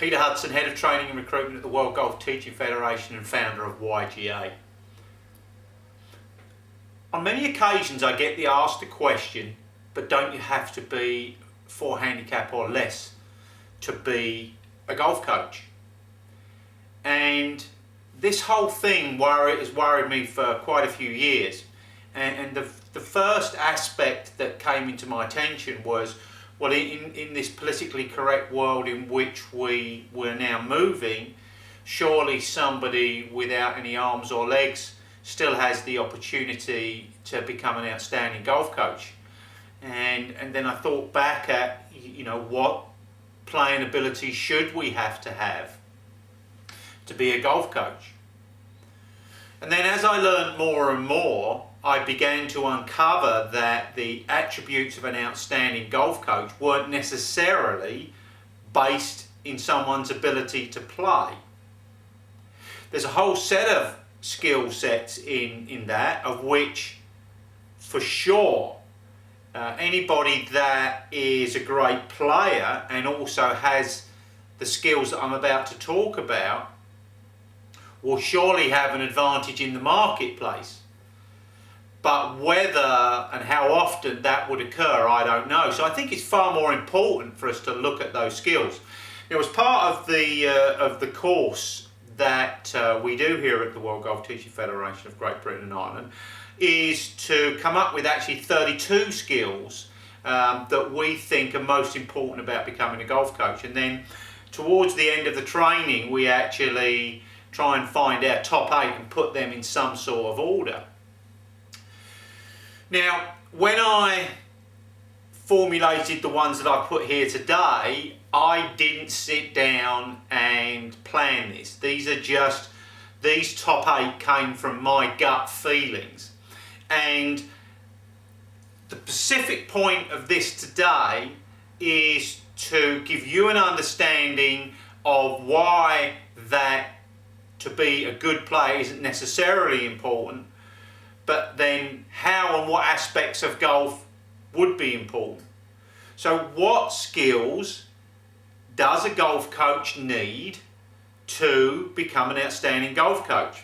Peter Hudson, Head of Training and Recruitment at the World Golf Teaching Federation and founder of YGA. On many occasions I get asked the question, but don't you have to be 4 handicap or less to be a golf coach? And this whole thing has worried me for quite a few years. And the first aspect that came into my attention was, well, in this politically correct world in which we're now moving, surely somebody without any arms or legs still has the opportunity to become an outstanding golf coach. And then I thought back at, what playing ability should we have to be a golf coach? And then as I learned more and more, I began to uncover that the attributes of an outstanding golf coach weren't necessarily based in someone's ability to play. There's a whole set of skill sets in that, of which for sure anybody that is a great player and also has the skills that I'm about to talk about will surely have an advantage in the marketplace. But whether and how often that would occur, I don't know. So I think it's far more important for us to look at those skills. As part of the course that we do here at the World Golf Teaching Federation of Great Britain and Ireland is to come up with actually 32 skills that we think are most important about becoming a golf coach. And then towards the end of the training, we actually try and find our top 8 and put them in some sort of order. Now, when I formulated the ones that I put here today, I didn't sit down and plan this. These top 8 came from my gut feelings. And the specific point of this today is to give you an understanding of why that to be a good player isn't necessarily important, but then how and what aspects of golf would be important. So what skills does a golf coach need to become an outstanding golf coach?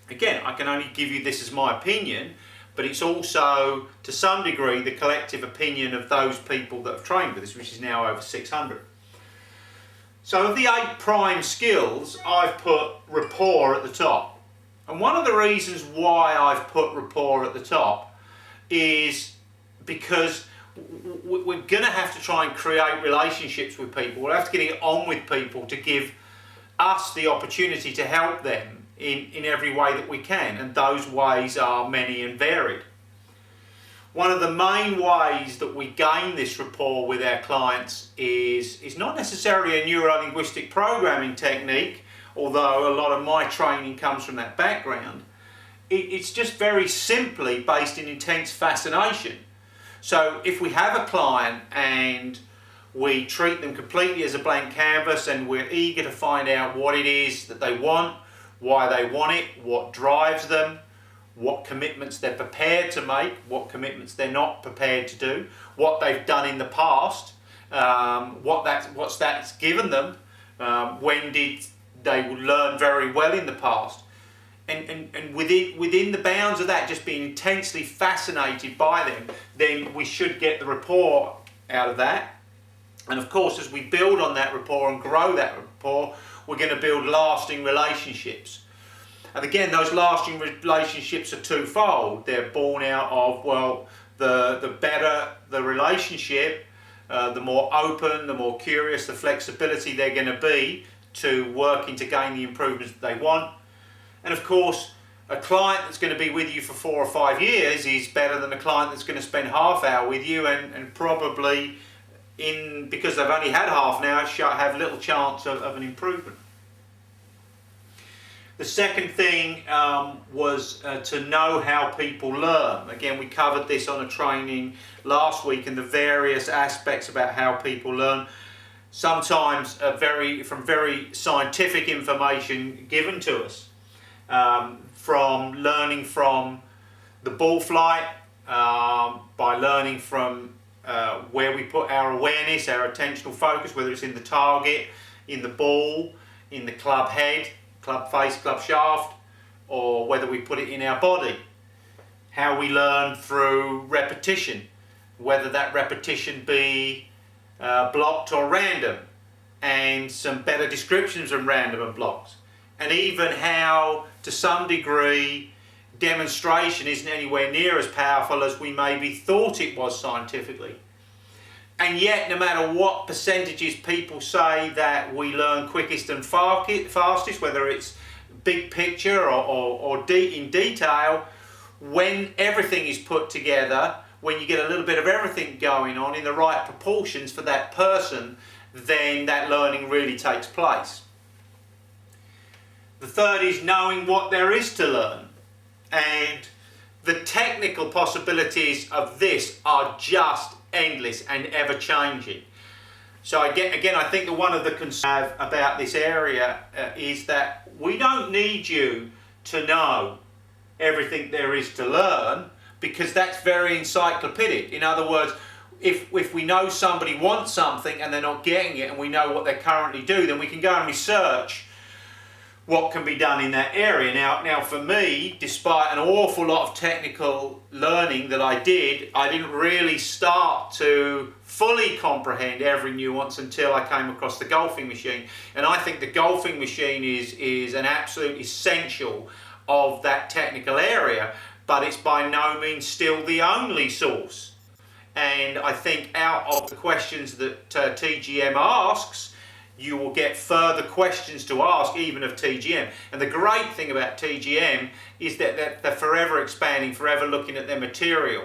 Again, I can only give you this as my opinion, but it's also to some degree the collective opinion of those people that have trained with us, which is now over 600. So of the 8 prime skills, I've put rapport at the top. And one of the reasons why I've put rapport at the top is because we're going to have to try and create relationships with people. We'll have to get on with people to give us the opportunity to help them in every way that we can. And those ways are many and varied. One of the main ways that we gain this rapport with our clients is not necessarily a neuro-linguistic programming technique, although a lot of my training comes from that background. It's just very simply based in intense fascination. So if we have a client and we treat them completely as a blank canvas and we're eager to find out what it is that they want, why they want it, what drives them, what commitments they're prepared to make, what commitments they're not prepared to do, what they've done in the past, what's that's given them, when did they learn very well in the past, and within the bounds of that, just being intensely fascinated by them, then we should get the rapport out of that. And of course, as we build on that rapport and grow that rapport, we're going to build lasting relationships. And again, those lasting relationships are twofold. They're born out of, well, the better the relationship, the more open, the more curious, the flexibility they're going to be to working to gain the improvements that they want. And of course, a client that's going to be with you for 4 or 5 years is better than a client that's going to spend half hour with you and probably, because they've only had half an hour, have little chance of an improvement. The second thing was to know how people learn. Again, we covered this on a training last week and the various aspects about how people learn. Sometimes from very scientific information given to us, from learning from the ball flight, by learning from where we put our awareness, our attentional focus, whether it's in the target, in the ball, in the club head, club face, club shaft, or whether we put it in our body. How we learn through repetition, whether that repetition be blocked or random, and some better descriptions of random and blocks. And even how, to some degree, demonstration isn't anywhere near as powerful as we maybe thought it was scientifically. And yet, no matter what percentages people say that we learn quickest and fastest, whether it's big picture or in detail, when everything is put together, when you get a little bit of everything going on in the right proportions for that person, then that learning really takes place. The third is knowing what there is to learn. And the technical possibilities of this are just endless and ever changing. So again, I think that one of the concerns about this area is that we don't need you to know everything there is to learn, because that's very encyclopedic. In other words, if we know somebody wants something and they're not getting it and we know what they currently do, then we can go and research what can be done in that area. Now for me, despite an awful lot of technical learning that I didn't really start to fully comprehend every nuance until I came across the golfing machine. And I think the golfing machine is an absolute essential of that technical area, but it's by no means still the only source. And I think out of the questions that TGM asks, you will get further questions to ask even of TGM. And the great thing about TGM is that they're forever expanding, forever looking at their material.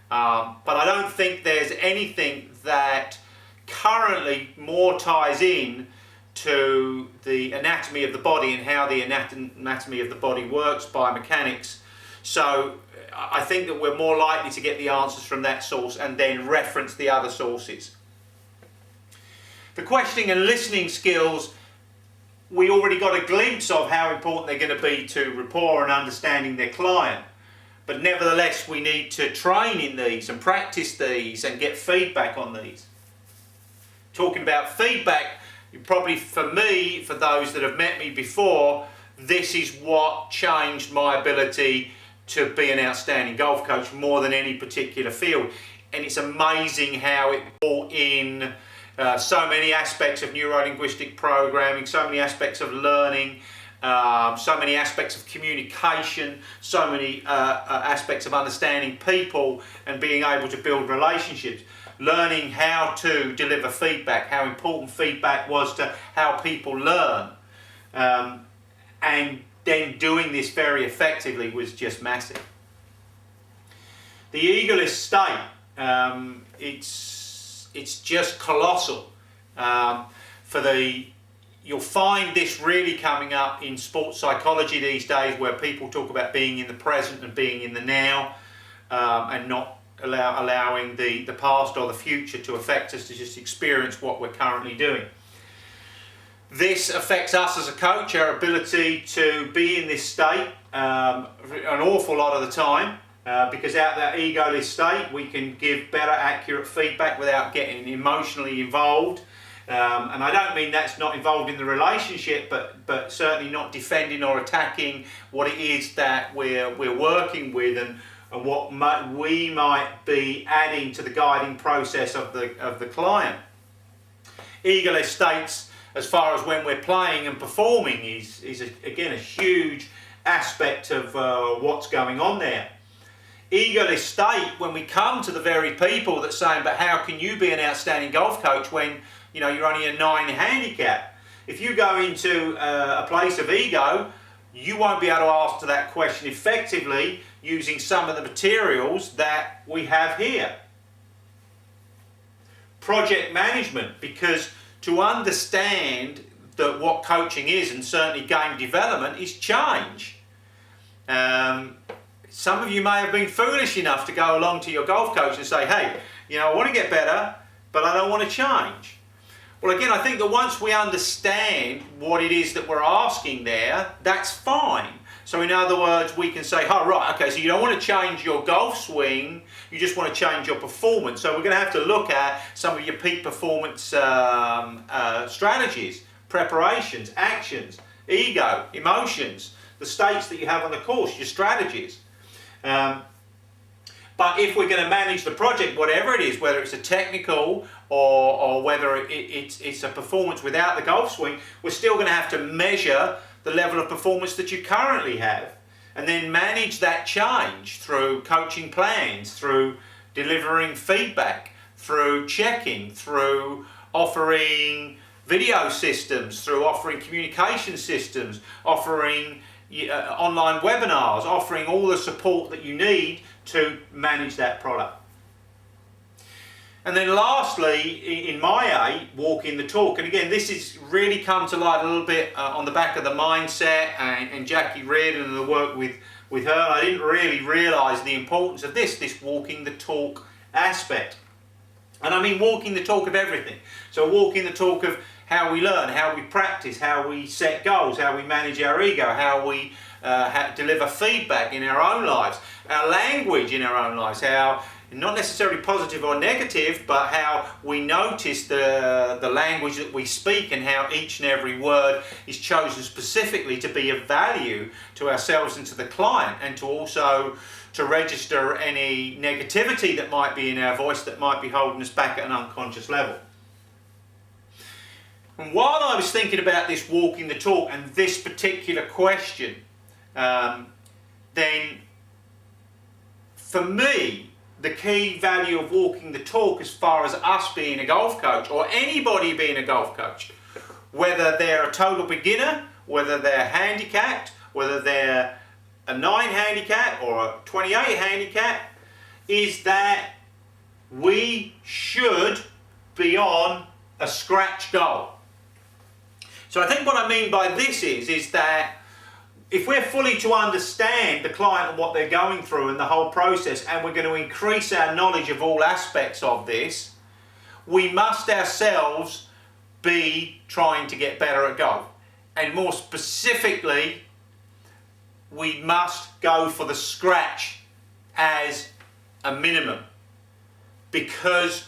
But I don't think there's anything that currently more ties in to the anatomy of the body and how the anatomy of the body works, biomechanics. So I think that we're more likely to get the answers from that source and then reference the other sources. The questioning and listening skills, we already got a glimpse of how important they're going to be to rapport and understanding their client. But nevertheless, we need to train in these and practice these and get feedback on these. Talking about feedback, probably for me, for those that have met me before, this is what changed my ability to be an outstanding golf coach more than any particular field. And it's amazing how it brought in so many aspects of neuro-linguistic programming, so many aspects of learning, so many aspects of communication, so many aspects of understanding people and being able to build relationships. Learning how to deliver feedback, how important feedback was to how people learn. And then doing this very effectively was just massive. The egoless state, it's just colossal. You'll find this really coming up in sports psychology these days, where people talk about being in the present and being in the now, and not allowing the past or the future to affect us, to just experience what we're currently doing. This affects us as a coach, our ability to be in this state an awful lot of the time, because out of that egoless state we can give better, accurate feedback without getting emotionally involved. And I don't mean that's not involved in the relationship, but certainly not defending or attacking what it is that we're working with and what we might be adding to the guiding process of the client. Egoless states, as far as when we're playing and performing, is again a huge aspect of what's going on there. Egoless state, when we come to the very people that saying, but how can you be an outstanding golf coach when you're only a 9 handicap? If you go into a place of ego, you won't be able to answer that question effectively using some of the materials that we have here. Project management, because to understand that what coaching is, and certainly game development, is change. Some of you may have been foolish enough to go along to your golf coach and say, hey, I want to get better, but I don't want to change. Well, again, I think that once we understand what it is that we're asking there, that's fine. So in other words, we can say, oh, right, okay, so you don't want to change your golf swing, you just want to change your performance. So we're going to have to look at some of your peak performance strategies. preparations, actions, ego, emotions, the states that you have on the course, your strategies. But if we're going to manage the project, whatever it is, whether it's a technical or whether it's a performance without the golf swing, we're still going to have to measure the level of performance that you currently have, and then manage that change through coaching plans, through delivering feedback, through checking, through offering video systems, through offering communication systems, offering online webinars, offering all the support that you need to manage that product. And then lastly, in my 8, walking the talk. And again, this has really come to light a little bit on the back of the mindset and Jackie Reardon and the work with her. I didn't really realise the importance of this walking the talk aspect. And I mean walking the talk of everything. So walking the talk of how we learn, how we practice, how we set goals, how we manage our ego, how we deliver feedback in our own lives, our language in our own lives, how, not necessarily positive or negative, but how we notice the language that we speak and how each and every word is chosen specifically to be of value to ourselves and to the client, and to also to register any negativity that might be in our voice that might be holding us back at an unconscious level. And while I was thinking about this walking the talk and this particular question, then for me, the key value of walking the talk as far as us being a golf coach, or anybody being a golf coach, whether they're a total beginner, whether they're handicapped, whether they're a 9 handicap or a 28 handicap, is that we should be on a scratch goal. So I think what I mean by this is that if we're fully to understand the client and what they're going through and the whole process, and we're going to increase our knowledge of all aspects of this, we must ourselves be trying to get better at golf. And more specifically, we must go for the scratch as a minimum, because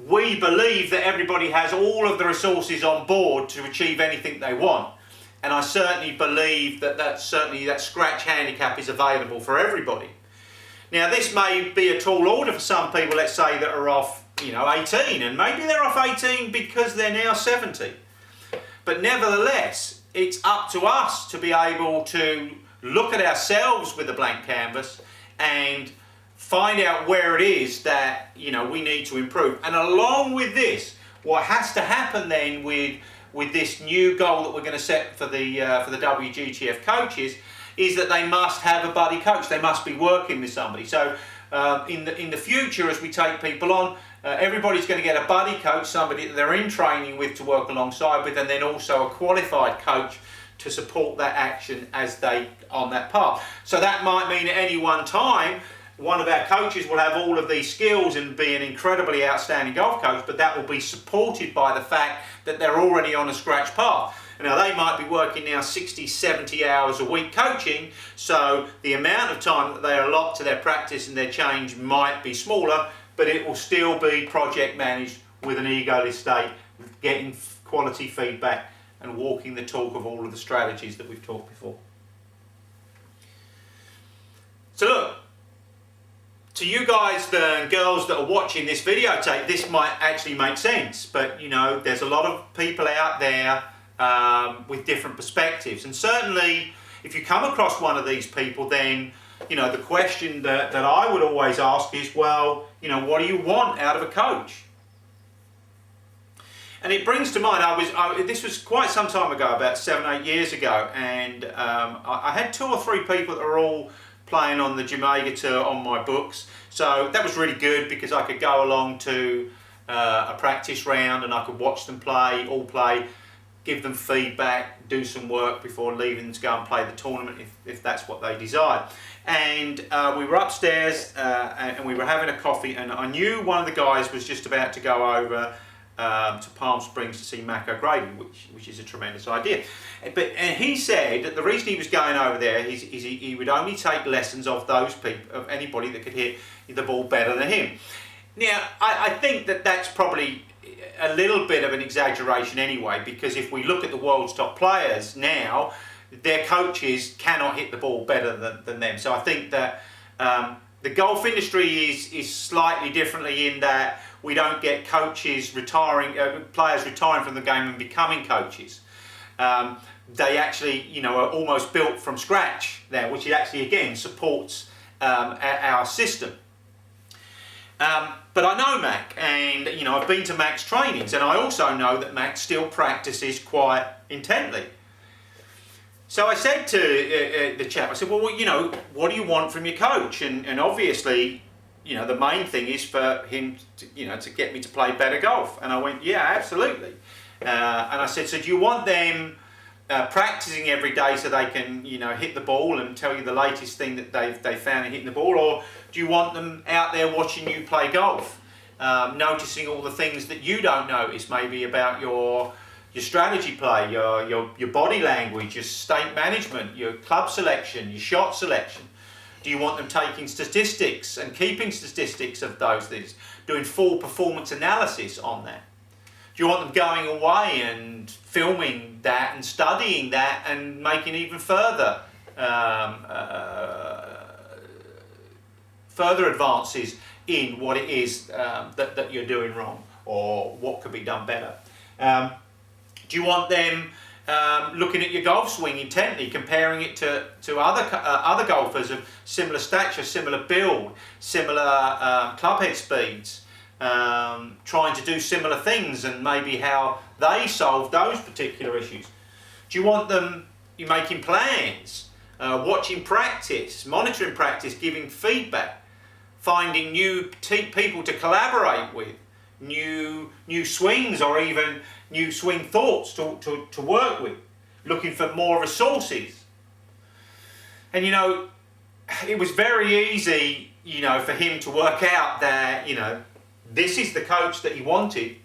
we believe that everybody has all of the resources on board to achieve anything they want. And I certainly believe that scratch handicap is available for everybody. Now, this may be a tall order for some people, let's say, that are off 18, and maybe they're off 18 because they're now 70. But nevertheless, it's up to us to be able to look at ourselves with a blank canvas and find out where it is that we need to improve. And along with this, what has to happen then with this new goal that we're going to set for the WGTF coaches is that they must have a buddy coach. They must be working with somebody. So in the future, as we take people on, everybody's going to get a buddy coach, somebody that they're in training with to work alongside with, and then also a qualified coach to support that action as they on that path. So that might mean at any one time, one of our coaches will have all of these skills and be an incredibly outstanding golf coach, but that will be supported by the fact that they're already on a scratch path. Now, they might be working now 60, 70 hours a week coaching, so the amount of time that they allot to their practice and their change might be smaller, but it will still be project managed with an egoless state, getting quality feedback and walking the talk of all of the strategies that we've talked before. So look, to you guys and girls that are watching this videotape, this might actually make sense, but there's a lot of people out there with different perspectives, and certainly if you come across one of these people, then the question that I would always ask is, well, what do you want out of a coach? And it brings to mind, this was quite some time ago, about 7-8 years ago, and I had 2 or 3 people that were all playing on the Jamaica Tour on my books. So that was really good because I could go along to a practice round and I could watch them play, give them feedback, do some work before leaving them to go and play the tournament if that's what they desired. And we were upstairs and we were having a coffee, and I knew one of the guys was just about to go over to Palm Springs to see Mac O'Grady, which is a tremendous idea. And he said that the reason he was going over there is he would only take lessons of those people, of anybody that could hit the ball better than him. Now, I think that that's probably a little bit of an exaggeration anyway, because if we look at the world's top players now, their coaches cannot hit the ball better than them. So I think that the golf industry is slightly differently in that we don't get coaches retiring, players retiring from the game and becoming coaches. They actually, you know, are almost built from scratch there, which actually again supports our system. But I know Mac, and you know, I've been to Mac's trainings, and I also know that Mac still practices quite intently. So I said to the chap, I said, well, you know, what do you want from your coach? And obviously, you know, the main thing is for him to, you know, to get me to play better golf. And I went, yeah, absolutely. And I said, so do you want them practicing every day so they can, you know, hit the ball and tell you the latest thing that they found in hitting the ball, or do you want them out there watching you play golf, noticing all the things that you don't notice, maybe about your strategy play, your body language, your state management, your club selection, your shot selection? Do you want them taking statistics and keeping statistics of those things, doing full performance analysis on that? Do you want them going away and filming that and studying that and making even further further advances in what it is that you're doing wrong, or what could be done better? Do you want them looking at your golf swing intently, comparing it to other golfers of similar stature, similar build, similar club head speeds, trying to do similar things, and maybe how they solve those particular issues? Do you want them making plans, watching practice, monitoring practice, giving feedback, finding new people to collaborate with, new swings, or even new swing thoughts to work with, looking for more resources? And you know, it was very easy, you know, for him to work out that, you know, this is the coach that he wanted,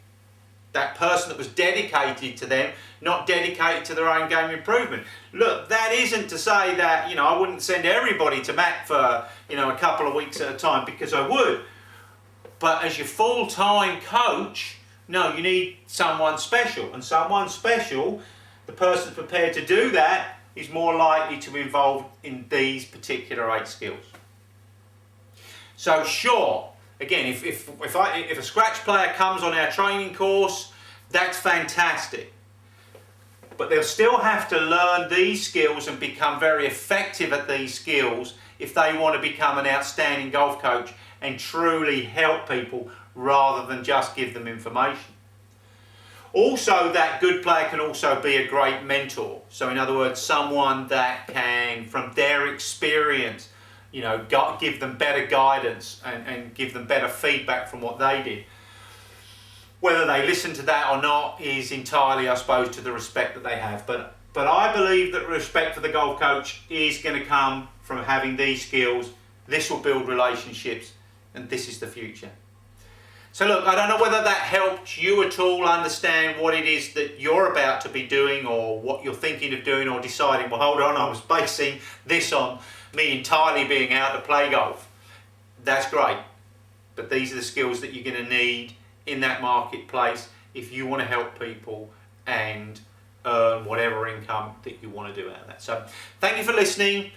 that person that was dedicated to them, not dedicated to their own game improvement. Look, that isn't to say that, you know, I wouldn't send everybody to Mac for, you know, a couple of weeks at a time, because I would. But as your full-time coach, no, you need someone special. And someone special, the person prepared to do that, is more likely to be involved in these particular 8 skills. So sure, again, if a scratch player comes on our training course, that's fantastic. But they'll still have to learn these skills and become very effective at these skills if they want to become an outstanding golf coach and truly help people rather than just give them information. Also, that good player can also be a great mentor. So in other words, someone that can, from their experience, you know, give them better guidance and give them better feedback from what they did. Whether they listen to that or not is entirely, I suppose, to the respect that they have. But I believe that respect for the golf coach is going to come from having these skills. This will build relationships, and this is the future. So look, I don't know whether that helped you at all understand what it is that you're about to be doing, or what you're thinking of doing, or deciding, well, hold on, I was basing this on me entirely being out to play golf. That's great. But these are the skills that you're going to need in that marketplace if you want to help people and earn whatever income that you want to do out of that. So thank you for listening.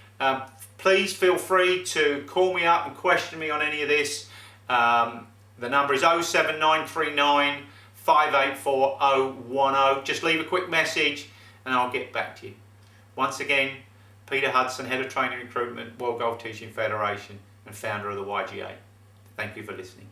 Please feel free to call me up and question me on any of this. The number is 07939 584 010. Just leave a quick message and I'll get back to you. Once again, Peter Hudson, Head of Training Recruitment, World Golf Teaching Federation, and founder of the YGA. Thank you for listening.